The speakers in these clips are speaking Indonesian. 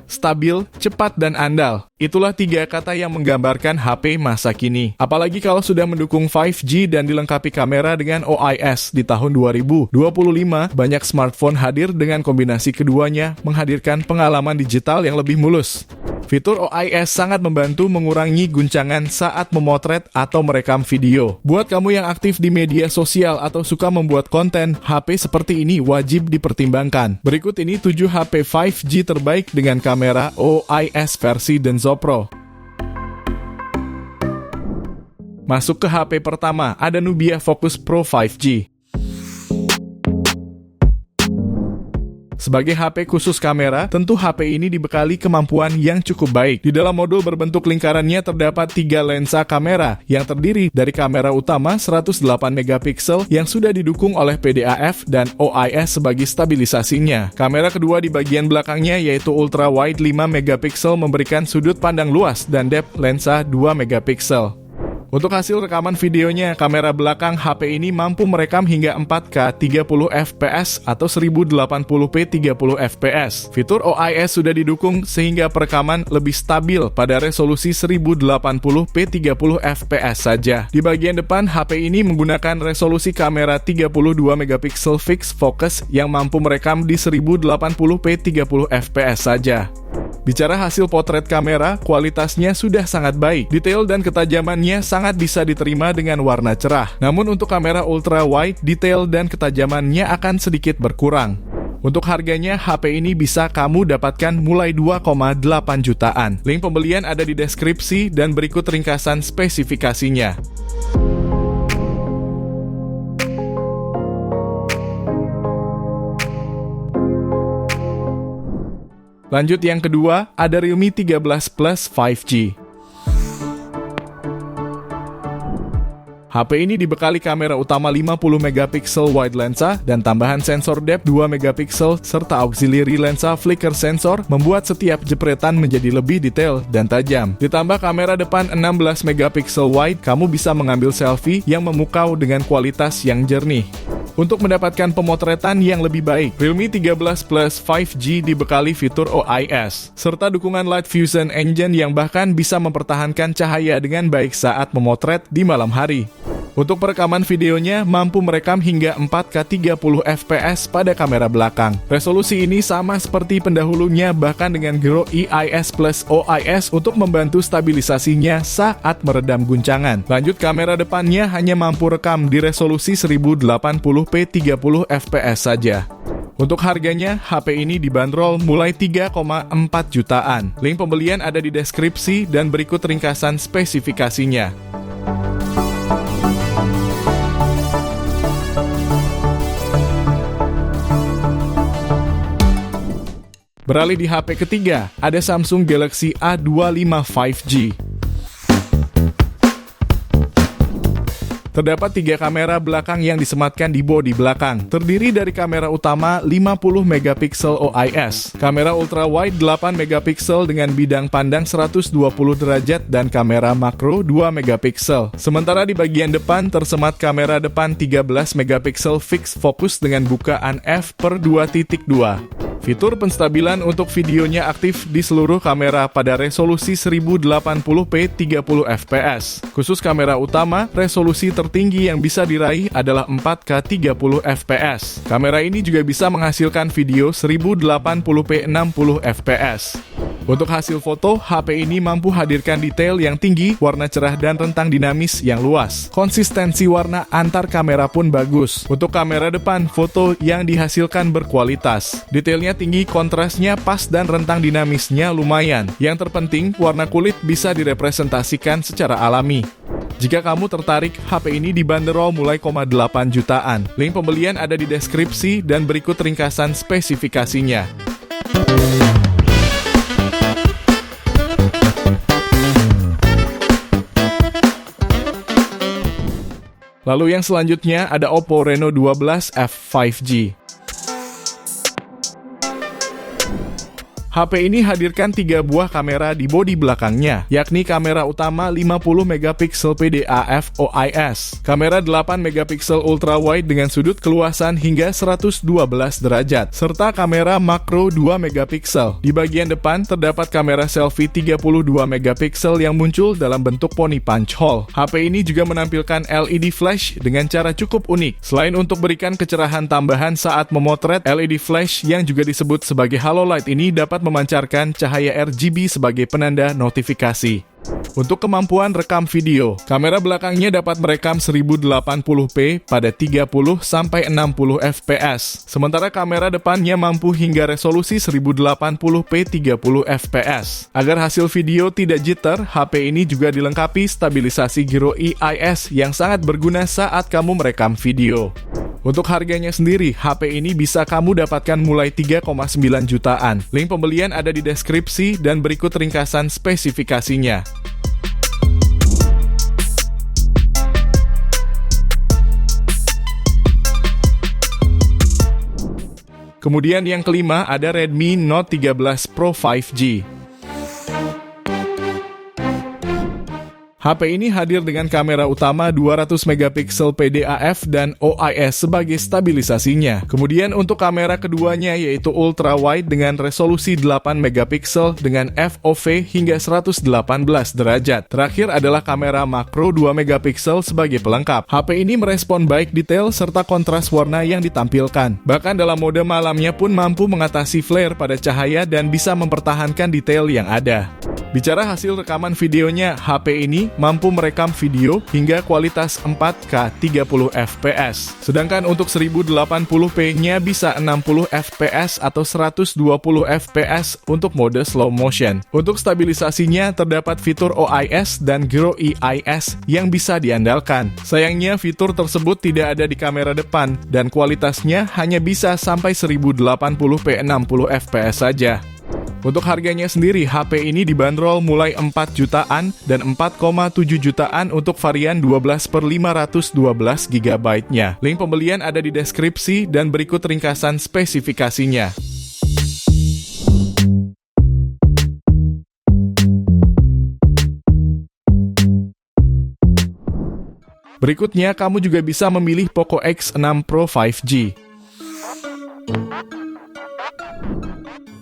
stabil, cepat, dan andal. Itulah 3 kata yang menggambarkan HP masa kini. Apalagi kalau sudah mendukung 5G dan dilengkapi kamera dengan OIS di tahun 2025, banyak smartphone hadir dengan kombinasi keduanya menghadirkan pengalaman digital yang lebih mulus. Fitur OIS sangat membantu mengurangi guncangan saat memotret atau merekam video. Buat kamu yang aktif di media sosial atau suka membuat konten, HP seperti ini wajib dipertimbangkan. Berikut ini 7 HP 5G terbaik dengan kamera OIS versi Denso Pro. Masuk ke HP pertama, ada Nubia Focus Pro 5G. Sebagai HP khusus kamera, tentu HP ini dibekali kemampuan yang cukup baik. Di dalam modul berbentuk lingkarannya terdapat 3 lensa kamera yang terdiri dari kamera utama 108 megapiksel yang sudah didukung oleh PDAF dan OIS sebagai stabilisasinya. Kamera kedua di bagian belakangnya yaitu ultra wide 5 megapiksel memberikan sudut pandang luas dan depth lensa 2 megapiksel. Untuk hasil rekaman videonya, kamera belakang HP ini mampu merekam hingga 4K 30 fps atau 1080p 30 fps. Fitur OIS sudah didukung sehingga perekaman lebih stabil pada resolusi 1080p 30 fps saja. Di bagian depan, HP ini menggunakan resolusi kamera 32 megapiksel fixed focus yang mampu merekam di 1080p 30 fps saja. Bicara hasil potret kamera, kualitasnya sudah sangat baik. Detail dan ketajamannya sangat bisa diterima dengan warna cerah. Namun untuk kamera ultra wide, detail dan ketajamannya akan sedikit berkurang. Untuk harganya, HP ini bisa kamu dapatkan mulai 2,8 jutaan. Link pembelian ada di deskripsi dan berikut ringkasan spesifikasinya. Lanjut yang kedua, ada Realme 13 Plus 5G. HP ini dibekali kamera utama 50 megapiksel wide lensa dan tambahan sensor depth 2 megapiksel serta auxiliary lensa flicker sensor membuat setiap jepretan menjadi lebih detail dan tajam. Ditambah kamera depan 16 megapiksel wide, kamu bisa mengambil selfie yang memukau dengan kualitas yang jernih. Untuk mendapatkan pemotretan yang lebih baik, Realme 13 Plus 5G dibekali fitur OIS, serta dukungan Light Fusion Engine yang bahkan bisa mempertahankan cahaya dengan baik saat memotret di malam hari. Untuk perekaman videonya, mampu merekam hingga 4K 30 fps pada kamera belakang. Resolusi ini sama seperti pendahulunya bahkan dengan Grow EIS Plus OIS untuk membantu stabilisasinya saat meredam guncangan. Lanjut, kamera depannya hanya mampu rekam di resolusi 1080p 30 fps saja. Untuk harganya, HP ini dibanderol mulai 3,4 jutaan. Link pembelian ada di deskripsi dan berikut ringkasan spesifikasinya. Beralih di HP ketiga, ada Samsung Galaxy A25 5G. Terdapat 3 kamera belakang yang disematkan di bodi belakang. Terdiri dari kamera utama 50 megapiksel OIS, kamera ultra wide 8 megapiksel dengan bidang pandang 120 derajat dan kamera makro 2 megapiksel. Sementara di bagian depan tersemat kamera depan 13 megapiksel fixed focus dengan bukaan f/2.2. Fitur penstabilan untuk videonya aktif di seluruh kamera pada resolusi 1080p 30 fps. Khusus kamera utama, resolusi tertinggi yang bisa diraih adalah 4K 30 fps. Kamera ini juga bisa menghasilkan video 1080p 60 fps. Untuk hasil foto, HP ini mampu hadirkan detail yang tinggi, warna cerah dan rentang dinamis yang luas. Konsistensi warna antar kamera pun bagus. Untuk kamera depan, foto yang dihasilkan berkualitas. Detailnya tinggi, kontrasnya pas dan rentang dinamisnya lumayan. Yang terpenting, warna kulit bisa direpresentasikan secara alami. Jika kamu tertarik, HP ini dibanderol mulai 8 jutaan. Link pembelian ada di deskripsi dan berikut ringkasan spesifikasinya. Lalu yang selanjutnya ada Oppo Reno 12 F 5G. HP ini hadirkan 3 buah kamera di bodi belakangnya, yakni kamera utama 50 megapiksel PDAF OIS, kamera 8 megapiksel ultrawide dengan sudut keluasan hingga 112 derajat, serta kamera makro 2 megapiksel. Di bagian depan terdapat kamera selfie 32 megapiksel yang muncul dalam bentuk poni punch hole. HP ini juga menampilkan LED flash dengan cara cukup unik. Selain untuk berikan kecerahan tambahan saat memotret, LED flash yang juga disebut sebagai halo light ini dapat memancarkan cahaya RGB sebagai penanda notifikasi. Untuk kemampuan rekam video, kamera belakangnya dapat merekam 1080p pada 30-60 fps, sementara kamera depannya mampu hingga resolusi 1080p 30 fps. Agar hasil video tidak jitter, HP ini juga dilengkapi stabilisasi Gyro EIS yang sangat berguna saat kamu merekam video. Untuk harganya sendiri, HP ini bisa kamu dapatkan mulai 3,9 jutaan. Link pembelian ada di deskripsi dan berikut ringkasan spesifikasinya. Kemudian yang kelima ada Redmi Note 13 Pro 5G. HP ini hadir dengan kamera utama 200 megapiksel PDAF dan OIS sebagai stabilisasinya. Kemudian untuk kamera keduanya yaitu ultra wide dengan resolusi 8 megapiksel dengan FOV hingga 118 derajat. Terakhir adalah kamera makro 2 megapiksel sebagai pelengkap. HP ini merespon baik detail serta kontras warna yang ditampilkan. Bahkan dalam mode malamnya pun mampu mengatasi flare pada cahaya dan bisa mempertahankan detail yang ada. Bicara hasil rekaman videonya, HP ini mampu merekam video hingga kualitas 4K 30 fps. Sedangkan untuk 1080p-nya bisa 60 fps atau 120 fps untuk mode slow motion. Untuk stabilisasinya terdapat fitur OIS dan Gyro EIS yang bisa diandalkan. Sayangnya fitur tersebut tidak ada di kamera depan dan kualitasnya hanya bisa sampai 1080p 60 fps saja. Untuk harganya sendiri, HP ini dibanderol mulai 4 jutaan dan 4,7 jutaan untuk varian 12/512 GB-nya. Link pembelian ada di deskripsi dan berikut ringkasan spesifikasinya. Berikutnya, kamu juga bisa memilih Poco X6 Pro 5G.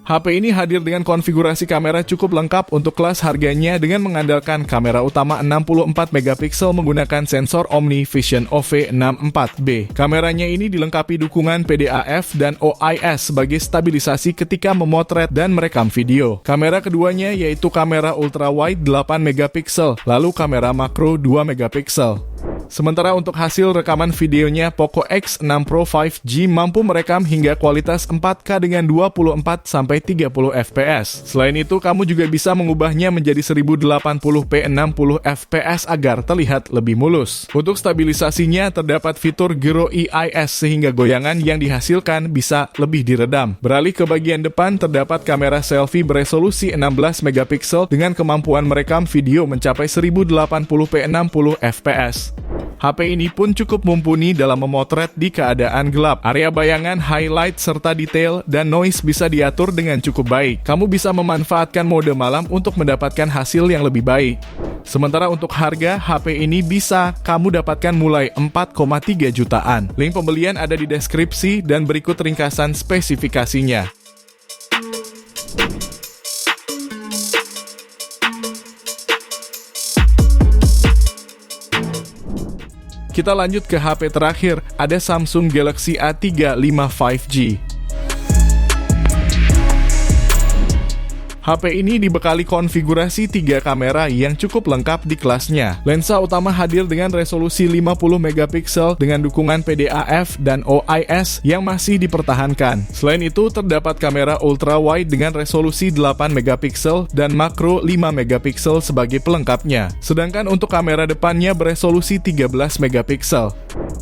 HP ini hadir dengan konfigurasi kamera cukup lengkap untuk kelas harganya dengan mengandalkan kamera utama 64 megapiksel menggunakan sensor Omni Vision OV64B. Kameranya ini dilengkapi dukungan PDAF dan OIS sebagai stabilisasi ketika memotret dan merekam video. Kamera keduanya yaitu kamera ultra wide 8 megapiksel, lalu kamera makro 2 megapiksel. Sementara untuk hasil rekaman videonya, Poco X6 Pro 5G mampu merekam hingga kualitas 4K dengan 24-30 fps. Selain itu, kamu juga bisa mengubahnya menjadi 1080p 60 fps agar terlihat lebih mulus. Untuk stabilisasinya, terdapat fitur Gyro EIS sehingga goyangan yang dihasilkan bisa lebih diredam. Beralih ke bagian depan, terdapat kamera selfie beresolusi 16 megapiksel dengan kemampuan merekam video mencapai 1080p 60 fps. HP ini pun cukup mumpuni dalam memotret di keadaan gelap. Area bayangan, highlight, serta detail dan noise bisa diatur dengan cukup baik. Kamu bisa memanfaatkan mode malam untuk mendapatkan hasil yang lebih baik. Sementara untuk harga, HP ini bisa kamu dapatkan mulai 4,3 jutaan. Link pembelian ada di deskripsi dan berikut ringkasan spesifikasinya. Kita lanjut ke HP terakhir, ada Samsung Galaxy A35 5G. HP ini dibekali konfigurasi 3 kamera yang cukup lengkap di kelasnya. Lensa utama hadir dengan resolusi 50 megapiksel dengan dukungan PDAF dan OIS yang masih dipertahankan. Selain itu, terdapat kamera ultra wide dengan resolusi 8 megapiksel dan makro 5 megapiksel sebagai pelengkapnya. Sedangkan untuk kamera depannya beresolusi 13 megapiksel.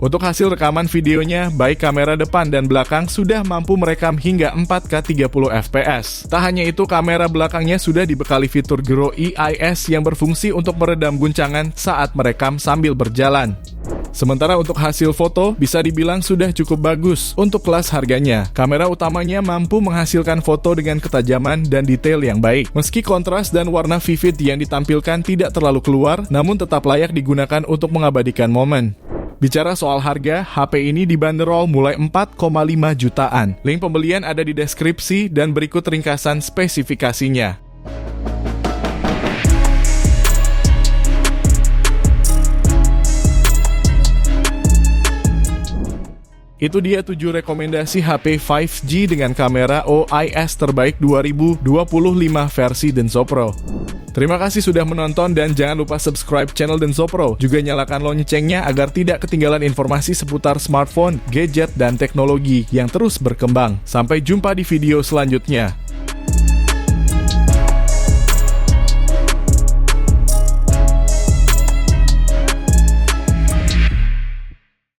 Untuk hasil rekaman videonya, baik kamera depan dan belakang sudah mampu merekam hingga 4K 30 fps. Tak hanya itu, kamera belakangnya sudah dibekali fitur Grow EIS yang berfungsi untuk meredam guncangan saat merekam sambil berjalan. Sementara untuk hasil foto, bisa dibilang sudah cukup bagus untuk kelas harganya. Kamera utamanya mampu menghasilkan foto dengan ketajaman dan detail yang baik. Meski kontras dan warna vivid yang ditampilkan tidak terlalu keluar, namun tetap layak digunakan untuk mengabadikan momen. Bicara soal harga, HP ini dibanderol mulai 4,5 jutaan. Link pembelian ada di deskripsi dan berikut ringkasan spesifikasinya. Itu dia 7 rekomendasi HP 5G dengan kamera OIS terbaik 2025 versi Denso Pro. Terima kasih sudah menonton dan jangan lupa subscribe channel Denso Pro. Juga nyalakan loncengnya agar tidak ketinggalan informasi seputar smartphone, gadget, dan teknologi yang terus berkembang. Sampai jumpa di video selanjutnya.